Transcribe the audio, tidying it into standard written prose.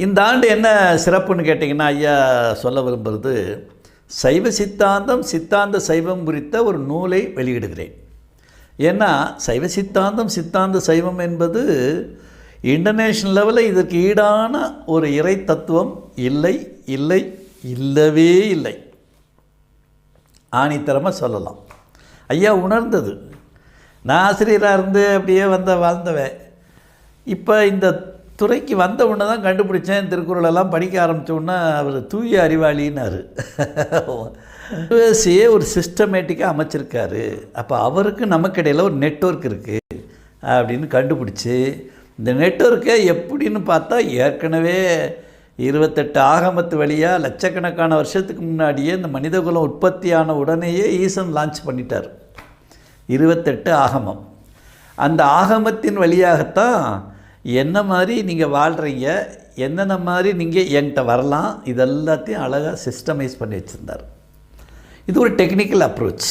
இந்த ஆண்டு என்ன சிறப்புன்னு கேட்டிங்கன்னா, ஐயா சொல்ல விரும்புகிறது, சைவ சித்தாந்தம் சித்தாந்த சைவம் குறித்த ஒரு நூலை வெளியிடுகிறேன். ஏன்னா சைவ சித்தாந்தம் சித்தாந்த சைவம் என்பது இன்டர்நேஷ்னல் லெவலில் இதற்கு ஈடான ஒரு இறை தத்துவம் இல்லை, இல்லை, இல்லவே இல்லை. ஆணித்தரமாக சொல்லலாம். ஐயா உணர்ந்தது. நான் ஆசிரியராக இருந்து அப்படியே வாழ்ந்தவன். இப்போ இந்த துறைக்கு வந்த உடனே தான் கண்டுபிடிச்சேன். திருக்குறளெல்லாம் படிக்க ஆரம்பித்தோன்னா அவர் தூய அறிவாளின்னார். யூஎஸ்ஏ ஒரு சிஸ்டமேட்டிக்காக அமைச்சிருக்காரு. அப்போ அவருக்கு நமக்கு இடையில் ஒரு நெட்வொர்க் இருக்குது அப்படின்னு கண்டுபிடிச்சி, இந்த நெட்வொர்க்கை எப்படின்னு பார்த்தா ஏற்கனவே 28 ஆகமத்து வழியாக லட்சக்கணக்கான வருஷத்துக்கு முன்னாடியே இந்த மனிதகுலம் உற்பத்தியான உடனேயே ஈசன் லான்ச் பண்ணிட்டார். 28 ஆகமம். அந்த ஆகமத்தின் வழியாகத்தான் என்ன மாதிரி நீங்கள் வாழ்கிறீங்க, என்னென்ன மாதிரி நீங்கள் என்கிட்ட வரலாம், இதெல்லாத்தையும் அழகாக சிஸ்டமைஸ் பண்ணி வச்சுருந்தார். இது ஒரு டெக்னிக்கல் அப்ரோச்.